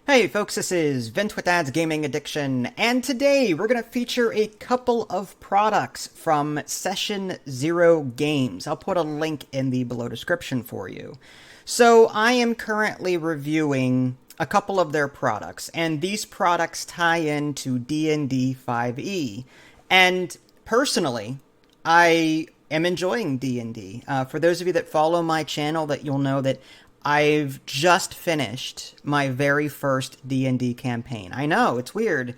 Hey folks, this is Vince with Dad's Gaming Addiction, and today we're going to feature a couple of products from Session Zero Games. I'll put a link in the below description for you. So I am currently reviewing a couple of their products, and these products tie into D&D 5e. And personally, I am enjoying D&D. For those of you that follow my channel, that you'll know that I've just finished my very first D&D campaign. I know, it's weird.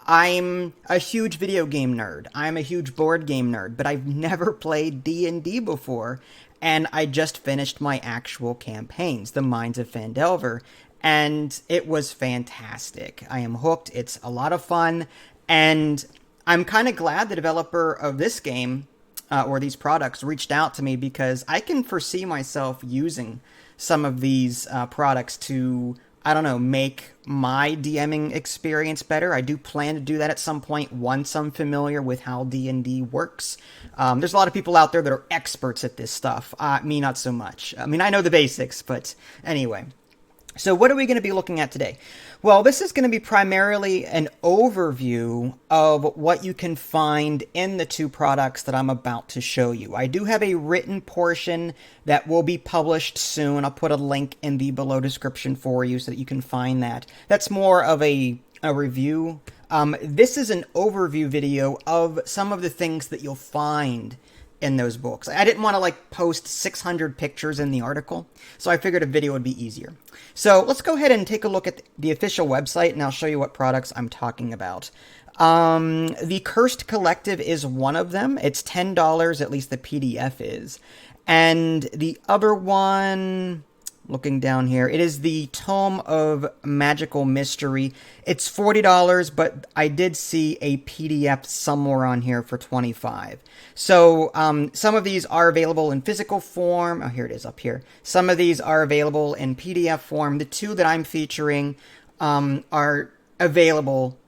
I'm a huge video game nerd. I'm a huge board game nerd, but I've never played D&D before, and I just finished my actual campaigns, The Mines of Phandelver, and it was fantastic. I am hooked. It's a lot of fun, and I'm kind of glad the developer of this game, or these products, reached out to me because I can foresee myself using some of these products to, I don't know, make my DMing experience better. I do plan to do that at some point once I'm familiar with how D&D works. There's a lot of people out there that are experts at this stuff. Me, not so much. I mean, I know the basics, but anyway. So what are we going to be looking at today? Well, this is going to be primarily an overview of what you can find in the two products that I'm about to show you. I do have a written portion that will be published soon. I'll put a link in the below description for you so that you can find that. That's more of a review. This is an overview video of some of the things that you'll find in those books. I didn't want to post 600 pictures in the article, so I figured a video would be easier. So let's go ahead and take a look at the official website, and I'll show you what products I'm talking about. The Cursed Collective is one of them. It's $10, at least the PDF is. And the other one, looking down here, it is the Tome of Magical Mystery. It's $40, but I did see a PDF somewhere on here for $25. So some of these are available in physical form. Oh, here it is up here. Some of these are available in PDF form. The two that I'm featuring are available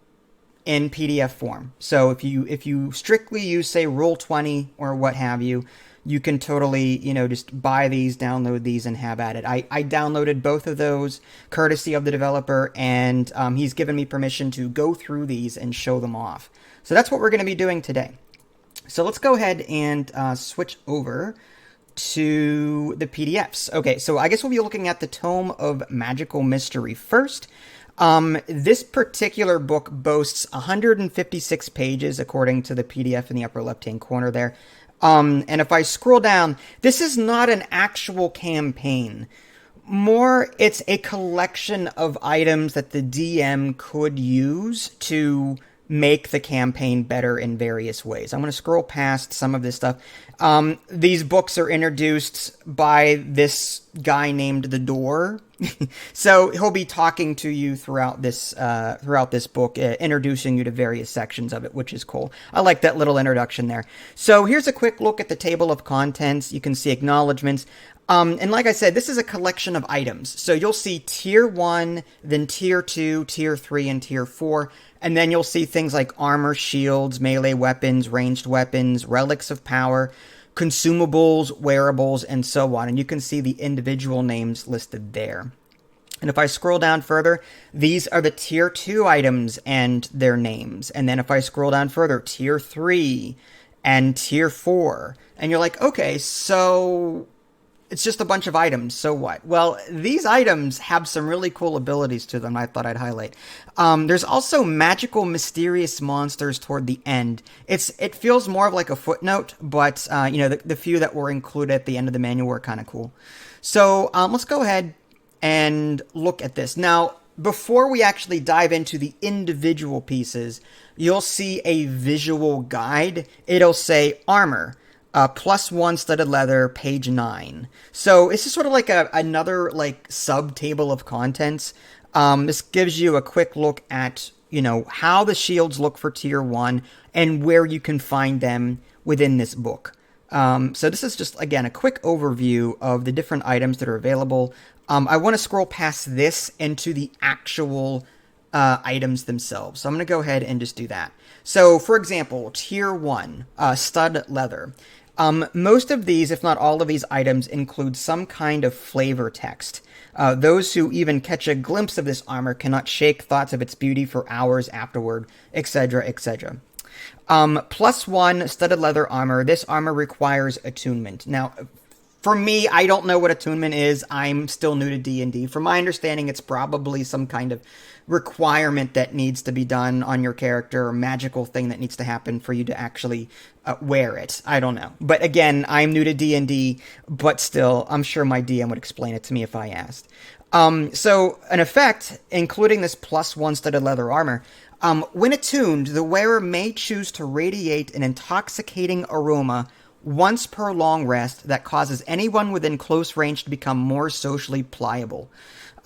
in PDF form. So if you strictly use, say, Roll20 or what have you, you can totally, just buy these, download these, and have at it. I downloaded both of those courtesy of the developer, and he's given me permission to go through these and show them off. So that's what we're going to be doing today. So let's go ahead and switch over to the PDFs. Okay, so I guess we'll be looking at the Tome of Magical Mystery first. This particular book boasts 156 pages, according to the PDF in the upper left-hand corner there. And if I scroll down, this is not an actual campaign. More, it's a collection of items that the DM could use to make the campaign better in various ways. I'm going to scroll past some of this stuff. These books are introduced by this guy named The Door. So he'll be talking to you throughout this book, introducing you to various sections of it, which is cool. I like that little introduction there. So here's a quick look at the table of contents. You can see acknowledgments. And like I said, this is a collection of items. So you'll see Tier 1, then Tier 2, Tier 3, and Tier 4. And then you'll see things like armor, shields, melee weapons, ranged weapons, relics of power, consumables, wearables, and so on. And you can see the individual names listed there. And if I scroll down further, these are the Tier 2 items and their names. And then if I scroll down further, Tier 3 and Tier 4. And you're like, okay, so it's just a bunch of items, so what? Well, these items have some really cool abilities to them I thought I'd highlight. There's also magical, mysterious monsters toward the end. It feels more of like a footnote, but, the few that were included at the end of the manual were kind of cool. So let's go ahead and look at this. Now, before we actually dive into the individual pieces, you'll see a visual guide. It'll say armor. +1 studded leather, page 9. So this is sort of like another sub table of contents. This gives you a quick look at, how the shields look for Tier 1 and where you can find them within this book. So this is just, again, a quick overview of the different items that are available. I want to scroll past this into the actual items themselves. So I'm going to go ahead and just do that. So, for example, Tier 1, stud leather. Most of these, if not all of these items, include some kind of flavor text. Those who even catch a glimpse of this armor cannot shake thoughts of its beauty for hours afterward, etc., etc. +1 studded leather armor. This armor requires attunement. Now, for me, I don't know what attunement is. I'm still new to D&D. From my understanding, it's probably some kind of requirement that needs to be done on your character, or magical thing that needs to happen for you to actually wear it. I don't know. But again, I'm new to D&D, but still, I'm sure my DM would explain it to me if I asked. So, an effect, including this +1 studded leather armor, when attuned, the wearer may choose to radiate an intoxicating aroma once per long rest that causes anyone within close range to become more socially pliable.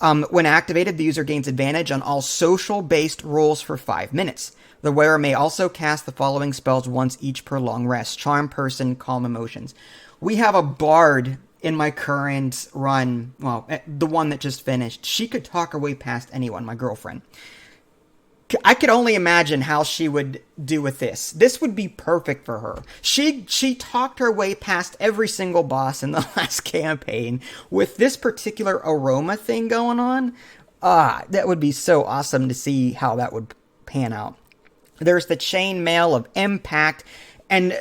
When activated, the user gains advantage on all social-based rolls for 5 minutes. The wearer may also cast the following spells once each per long rest: Charm Person, Calm Emotions. We have a bard in my current run, well, the one that just finished. She could talk her way past anyone, my girlfriend. I could only imagine how she would do with this. This would be perfect for her. She talked her way past every single boss in the last campaign with this particular aroma thing going on. That would be so awesome to see how that would pan out. There's the chainmail of impact, and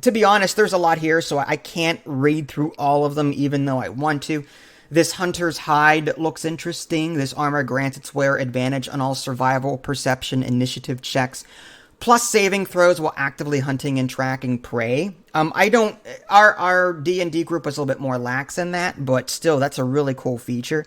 to be honest, there's a lot here, so I can't read through all of them even though I want to. This hunter's hide looks interesting. This armor grants its wearer advantage on all survival, perception, initiative checks, plus saving throws while actively hunting and tracking prey. Our D&D group was a little bit more lax in that, but still, that's a really cool feature.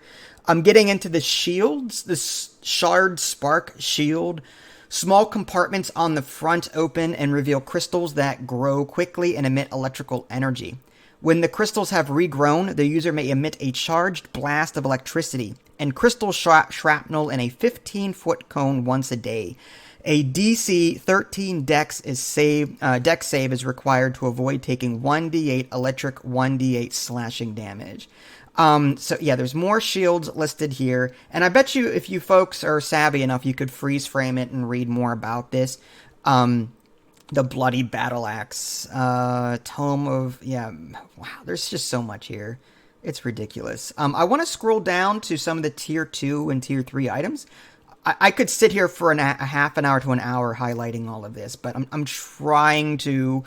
I'm getting into the shields, this Shard Spark shield. Small compartments on the front open and reveal crystals that grow quickly and emit electrical energy. When the crystals have regrown, the user may emit a charged blast of electricity and crystal shrapnel in a 15-foot cone once a day. A DC 13 dex save is required to avoid taking 1d8 electric, 1d8 slashing damage. So yeah, there's more shields listed here, and I bet you if you folks are savvy enough, you could freeze frame it and read more about this. The Bloody Battle Axe, Tome of, wow, there's just so much here. It's ridiculous. I want to scroll down to some of the Tier 2 and Tier 3 items. I could sit here for a half an hour to an hour highlighting all of this, but I'm trying to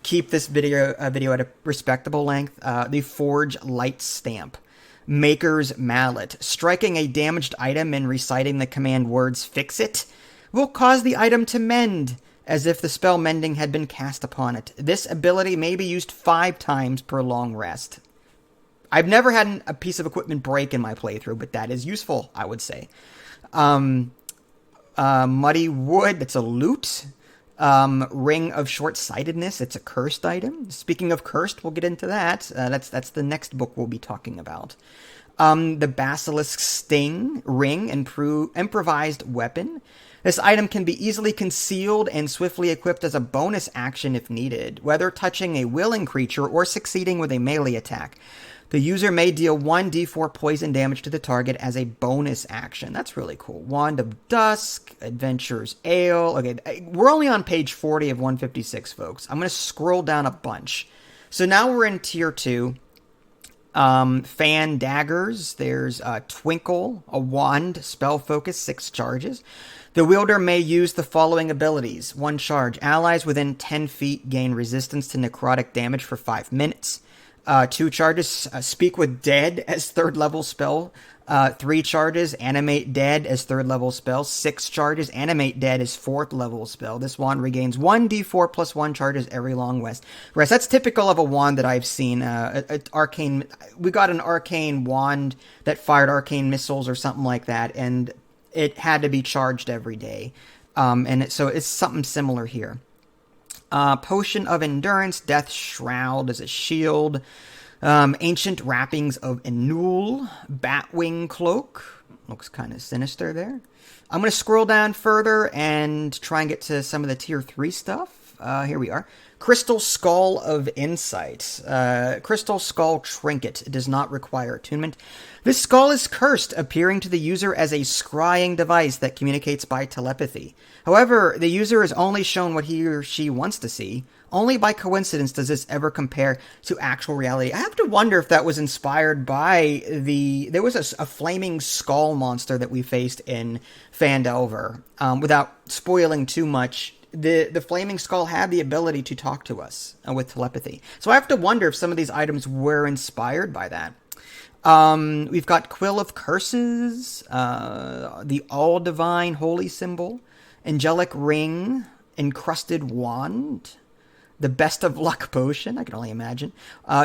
keep this video at a respectable length. The Forge Light Stamp. Maker's Mallet. Striking a damaged item and reciting the command words "fix it" will cause the item to mend, as if the spell mending had been cast upon it. This ability may be used 5 times per long rest. I've never had a piece of equipment break in my playthrough, but that is useful, I would say. Muddy Wood, that's a loot. Ring of Short-Sightedness, it's a cursed item. Speaking of cursed, we'll get into that. That's the next book we'll be talking about. The Basilisk Sting Ring, improvised weapon. This item can be easily concealed and swiftly equipped as a bonus action if needed, whether touching a willing creature or succeeding with a melee attack. The user may deal 1d4 poison damage to the target as a bonus action. That's really cool. Wand of Dusk, Adventurer's Ale. Okay, we're only on page 40 of 156, folks. I'm going to scroll down a bunch. So now we're in Tier 2. Fan Daggers. There's Twinkle, a wand, spell focus, 6 charges. The wielder may use the following abilities. 1 charge. Allies within 10 feet gain resistance to necrotic damage for 5 minutes. 2 charges. Speak with Dead as 3rd level spell. 3 charges. Animate Dead as 3rd level spell. 6 charges. Animate Dead as 4th level spell. This wand regains 1d4 plus 1 charges every long rest. That's typical of a wand that I've seen. Arcane. We got an arcane wand that fired arcane missiles or something like that, and it had to be charged every day. So it's something similar here. Potion of Endurance, Death Shroud as a shield. Ancient Wrappings of Enul, Batwing Cloak. Looks kind of sinister there. I'm going to scroll down further and try and get to some of the Tier 3 stuff. Here we are. Crystal Skull of Insight. Crystal Skull Trinket. It does not require attunement. This skull is cursed, appearing to the user as a scrying device that communicates by telepathy. However, the user is only shown what he or she wants to see. Only by coincidence does this ever compare to actual reality. I have to wonder if that was inspired by there was a flaming skull monster that we faced in Phandelver. Without spoiling too much, the flaming skull had the ability to talk to us with telepathy. So I have to wonder if some of these items were inspired by that. We've got Quill of Curses, the All Divine Holy Symbol, Angelic Ring, Encrusted Wand, the Best of Luck Potion, I can only imagine.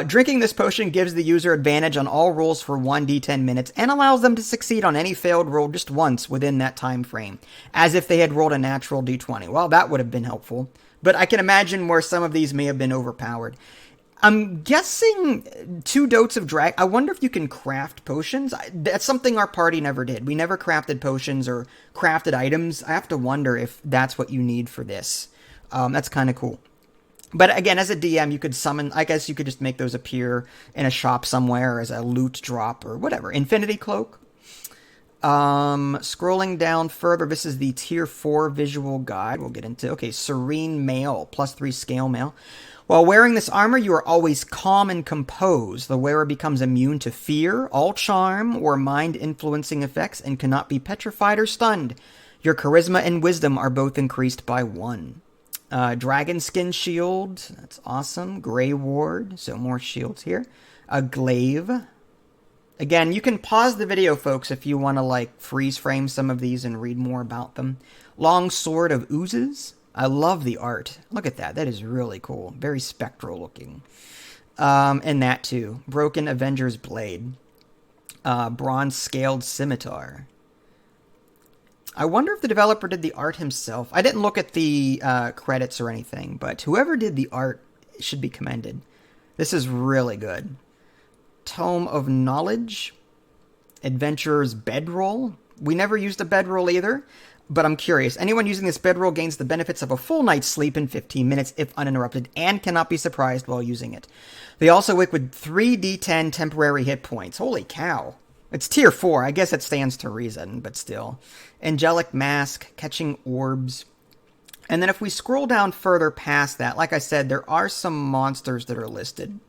Drinking this potion gives the user advantage on all rolls for 1d10 minutes and allows them to succeed on any failed roll just once within that time frame, as if they had rolled a natural d20. Well, that would have been helpful, but I can imagine where some of these may have been overpowered. I'm guessing 2 Dotes of Drag. I wonder if you can craft potions. That's something our party never did. We never crafted potions or crafted items. I have to wonder if that's what you need for this. That's kind of cool. But again, as a DM, you could summon, I guess you could just make those appear in a shop somewhere as a loot drop or whatever. Infinity Cloak. Scrolling down further, this is the Tier 4 visual guide. We'll get into, okay, Serene Mail, +3 scale mail. While wearing this armor, you are always calm and composed. The wearer becomes immune to fear, all charm, or mind-influencing effects, and cannot be petrified or stunned. Your charisma and wisdom are both increased by 1. Dragon Skin Shield, that's awesome. Grey Ward, so more shields here. A Glaive. Again, you can pause the video, folks, if you want to, like, freeze frame some of these and read more about them. Long Sword of Oozes. I love the art. Look at that. That is really cool. Very spectral looking. And that too. Broken Avenger's Blade. Bronze Scaled Scimitar. I wonder if the developer did the art himself. I didn't look at the credits or anything, but whoever did the art should be commended. This is really good. Tome of Knowledge. Adventurer's Bedroll. We never used a bedroll either. But I'm curious. Anyone using this bedroll gains the benefits of a full night's sleep in 15 minutes if uninterrupted and cannot be surprised while using it. They also wake with 3d10 temporary hit points. Holy cow. It's tier 4. I guess it stands to reason, but still. Angelic Mask, Catching Orbs. And then if we scroll down further past that, like I said, there are some monsters that are listed.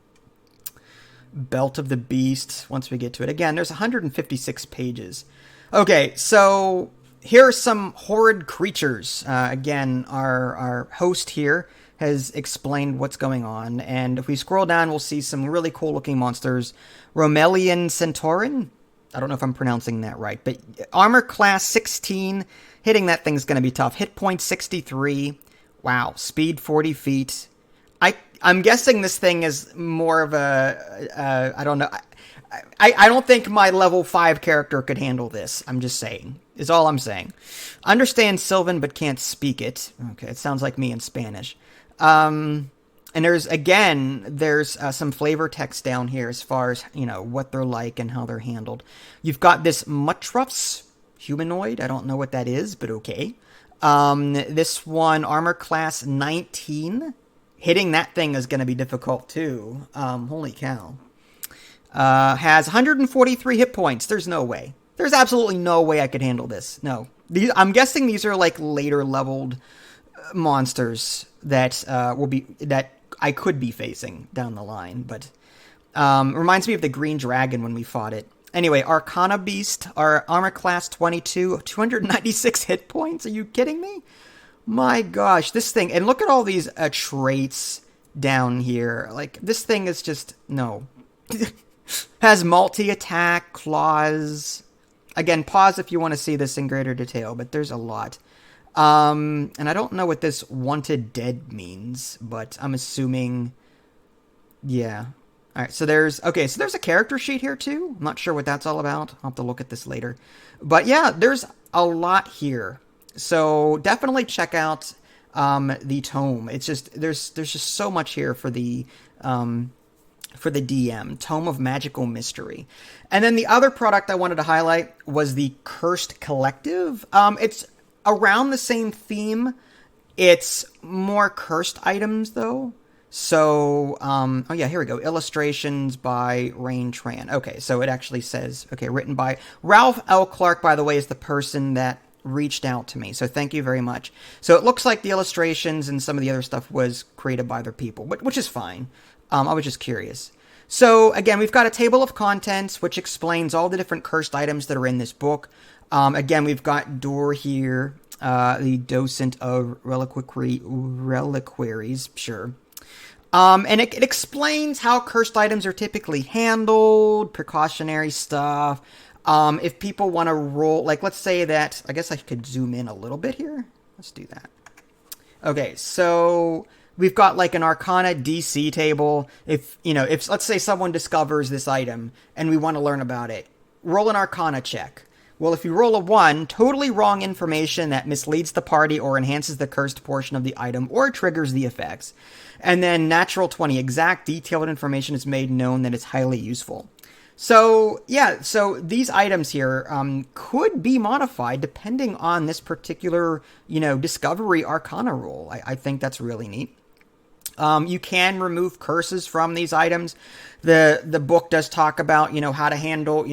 Belt of the Beast, once we get to it. Again, there's 156 pages. Okay, so here are some horrid creatures. Again, our host here has explained what's going on. And if we scroll down, we'll see some really cool-looking monsters. Romelian Centaurin. I don't know if I'm pronouncing that right. But armor class 16. Hitting that thing's going to be tough. Hit point 63. Wow. Speed 40 feet. I'm guessing this thing is more of a... I don't know. I don't think my level 5 character could handle this. I'm just saying. Is all I'm saying. Understand Sylvan, but can't speak it. Okay, it sounds like me in Spanish. And there's some flavor text down here as far as, what they're like and how they're handled. You've got this Muttruff's humanoid. I don't know what that is, but okay. This one, armor class 19. Hitting that thing is going to be difficult, too. Holy cow. Has 143 hit points. There's no way. There's absolutely no way I could handle this. No. I'm guessing these are like later leveled monsters that that I could be facing down the line. But reminds me of the Green Dragon when we fought it. Anyway, Arcana Beast, our armor class 22, 296 hit points. Are you kidding me? My gosh, this thing. And look at all these traits down here. Like, this thing is just, no. Has multi-attack, claws. Again, pause if you want to see this in greater detail, but there's a lot. And I don't know what this wanted dead means, but I'm assuming, yeah. All right, so there's a character sheet here too. I'm not sure what that's all about. I'll have to look at this later. But yeah, there's a lot here. So definitely check out the tome. It's just there's just so much here for the DM, Tome of Magical Mystery. And then the other product I wanted to highlight was the Cursed Collective. It's around the same theme. It's more cursed items, though. So, oh yeah, here we go. Illustrations by Rain Tran. Okay, so it actually says, okay, written by Ralph L. Clark, by the way, is the person that reached out to me. So thank you very much. So it looks like the illustrations and some of the other stuff was created by other people, which is fine. I was just curious. So again, we've got a table of contents which explains all the different cursed items that are in this book. Again, we've got Dor here, the docent of reliquaries, sure. And it explains how cursed items are typically handled, precautionary stuff. If people want to roll, like, let's say that, I guess I could zoom in a little bit here. Let's do that. Okay, so we've got like an Arcana DC table. If let's say someone discovers this item and we want to learn about it, roll an Arcana check. Well, if you roll a 1, totally wrong information that misleads the party or enhances the cursed portion of the item or triggers the effects. And then natural 20, exact detailed information is made known that is highly useful. So, yeah, so these items here could be modified depending on this particular, discovery Arcana roll. I think that's really neat. You can remove curses from these items. The book does talk about, how to handle,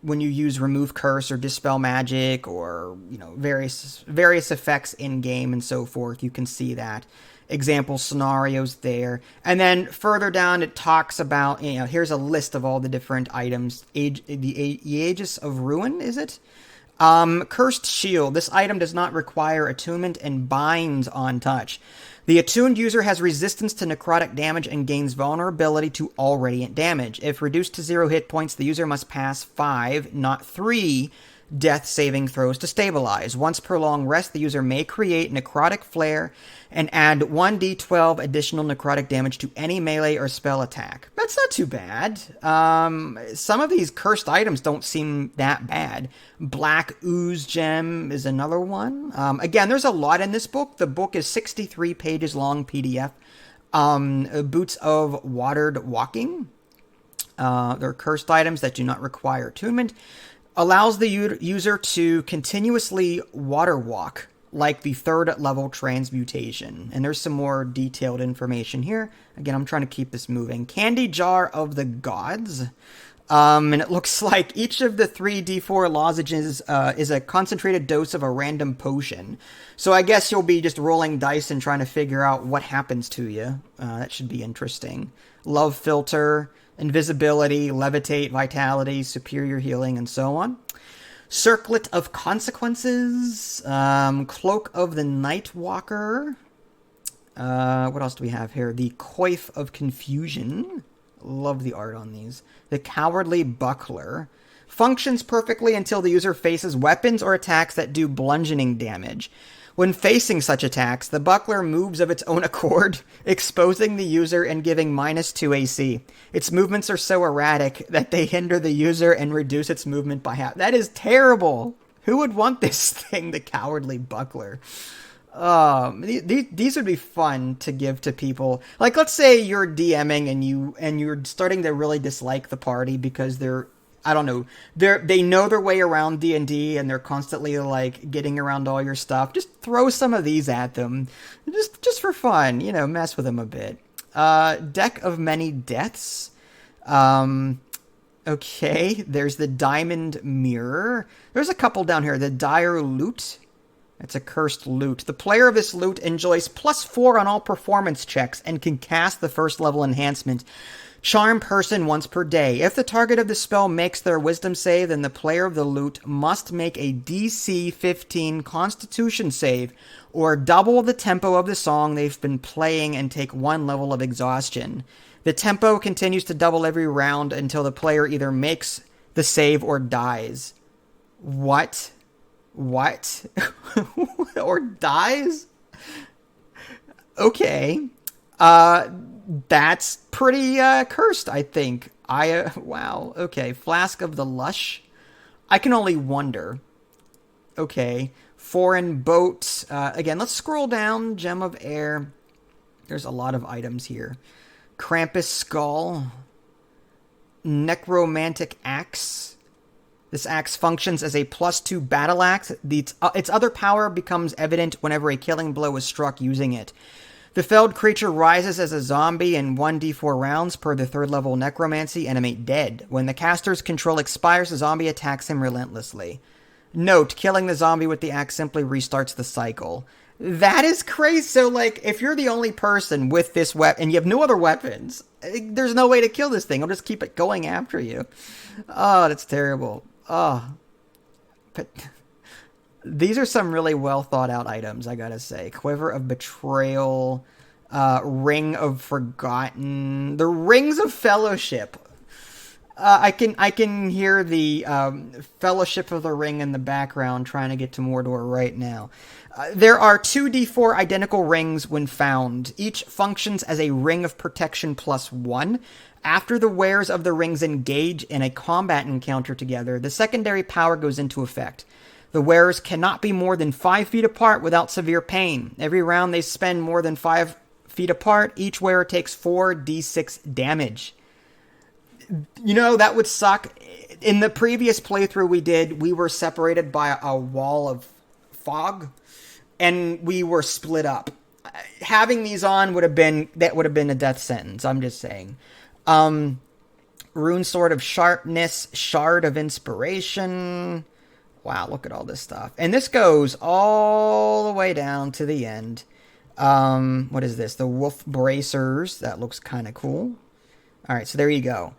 when you use remove curse or dispel magic or, various effects in game and so forth. You can see that. Example scenarios there. And then further down it talks about, here's a list of all the different items. The Aegis of Ruin, is it? Cursed Shield. This item does not require attunement and binds on touch. The attuned user has resistance to necrotic damage and gains vulnerability to all radiant damage. If reduced to 0 hit points, the user must pass 5, not 3, death saving throws to stabilize. Once per long rest, the user may create necrotic flare and add 1d12 additional necrotic damage to any melee or spell attack. That's not too bad. Some of these cursed items don't seem that bad. Black Ooze Gem is another one. Again, there's a lot in this book. The book is 63 pages long PDF. Boots of Watered Walking. They're cursed items that do not require attunement. Allows the user to continuously water walk, like the 3rd level transmutation. And there's some more detailed information here. Again, I'm trying to keep this moving. Candy Jar of the Gods. And it looks like each of the 3d4 lozenges is a concentrated dose of a random potion. So I guess you'll be just rolling dice and trying to figure out what happens to you. That should be interesting. Love Filter. Invisibility, Levitate, Vitality, Superior Healing, and so on. Circlet of Consequences, Cloak of the Nightwalker. What else do we have here? The Coif of Confusion. Love the art on these. The Cowardly Buckler. Functions perfectly until the user faces weapons or attacks that do bludgeoning damage. When facing such attacks, the buckler moves of its own accord, exposing the user and giving -2 AC. Its movements are so erratic that they hinder the user and reduce its movement by half. That is terrible! Who would want this thing, the Cowardly Buckler? These would be fun to give to people. Like, let's say you're DMing and you're starting to really dislike the party because they're, I don't know, they know their way around D&D and they're constantly like getting around all your stuff. Just throw some of these at them, just for fun. Mess with them a bit. Deck of Many Deaths. Okay, there's the Diamond Mirror. There's a couple down here. The Dire Loot. It's a cursed loot. The player of this loot enjoys +4 on all performance checks and can cast the 1st level enhancement Charm Person once per day. If the target of the spell makes their wisdom save, then the player of the loot must make a DC 15 Constitution save, or double the tempo of the song they've been playing and take 1 level of exhaustion. The tempo continues to double every round until the player either makes the save or dies. What? Or dies? Okay. That's pretty cursed, I think. Wow. Okay. Flask of the Lush. I can only wonder. Okay. Foreign Boat. Again, let's scroll down. Gem of Air. There's a lot of items here. Krampus Skull. Necromantic Axe. This axe functions as a +2 battle axe. Its other power becomes evident whenever a killing blow is struck using it. The felled creature rises as a zombie in 1d4 rounds per the 3rd level necromancy, animate dead. When the caster's control expires, the zombie attacks him relentlessly. Note, killing the zombie with the axe simply restarts the cycle. That is crazy. So, like, if you're the only person with this weapon and you have no other weapons, there's no way to kill this thing. I'll just keep it going after you. Oh, that's terrible. Oh. But these are some really well thought out items, I gotta say. Quiver of Betrayal, Ring of Forgotten, the Rings of Fellowship. I can hear the Fellowship of the Ring in the background trying to get to Mordor right now. There are 2d4 identical rings when found. Each functions as a ring of protection +1. After the wearers of the rings engage in a combat encounter together, the secondary power goes into effect. The wearers cannot be more than 5 feet apart without severe pain. Every round they spend more than 5 feet apart, each wearer takes 4d6 damage. You know, that would suck. In the previous playthrough we did, we were separated by a wall of fog, and we were split up. Having these on would have been a death sentence. I'm just saying. Rune Sword of Sharpness, Shard of Inspiration. Wow, look at all this stuff. And this goes all the way down to the end. What is this? The Wolf Bracers. That looks kind of cool. All right, so there you go.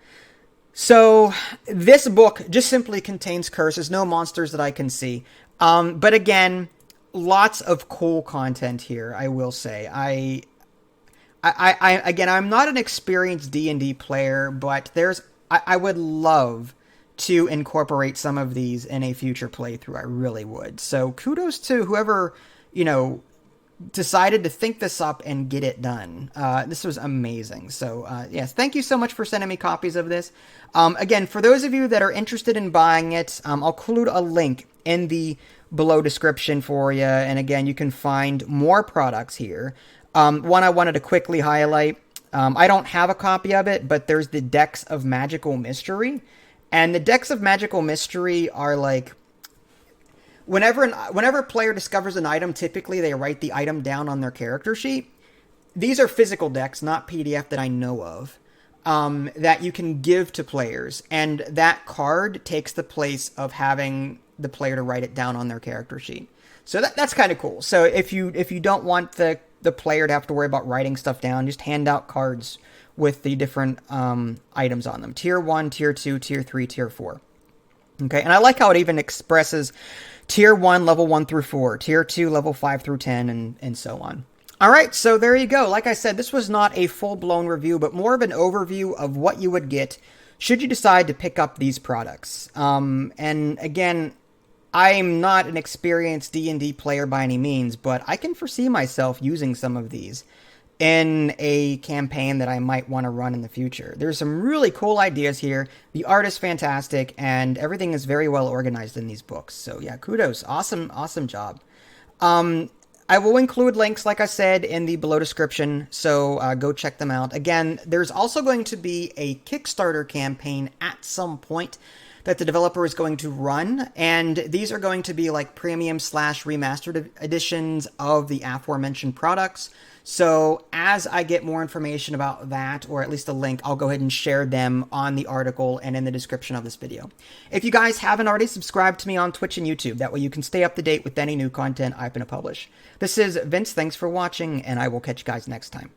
So this book just simply contains curses, no monsters that I can see. But again, lots of cool content here, I will say. Again, I'm not an experienced D&D player, but I would love to incorporate some of these in a future playthrough. I really would. So kudos to whoever, decided to think this up and get it done. This was amazing. So, yes, thank you so much for sending me copies of this. Again, for those of you that are interested in buying it, I'll include a link in the below description for you. And again, you can find more products here. One I wanted to quickly highlight. I don't have a copy of it, but there's the Decks of Magical Mystery. And the Decks of Magical Mystery are like, whenever a player discovers an item, typically they write the item down on their character sheet. These are physical decks, not PDF that I know of, that you can give to players. And that card takes the place of having the player to write it down on their character sheet. So that's kind of cool. So if you don't want the player to have to worry about writing stuff down, just hand out cards with the different items on them. Tier 1, Tier 2, Tier 3, Tier 4. Okay, and I like how it even expresses Tier 1, level 1 through 4, Tier 2, level 5 through 10, and so on. All right, so there you go. Like I said, this was not a full-blown review, but more of an overview of what you would get should you decide to pick up these products. And again, I'm not an experienced D&D player by any means, but I can foresee myself using some of these in a campaign that I might want to run in the future. There's some really cool ideas here. The art is fantastic, and everything is very well organized in these books. So yeah, kudos. Awesome job. I will include links, like I said, in the below description, so go check them out. Again, there's also going to be a Kickstarter campaign at some point that the developer is going to run, and these are going to be like premium/remastered editions of the aforementioned products. So as I get more information about that, or at least a link, I'll go ahead and share them on the article and in the description of this video. If you guys haven't already, subscribed to me on Twitch and YouTube. That way you can stay up to date with any new content I'm going to publish. This is Vince. Thanks for watching, and I will catch you guys next time.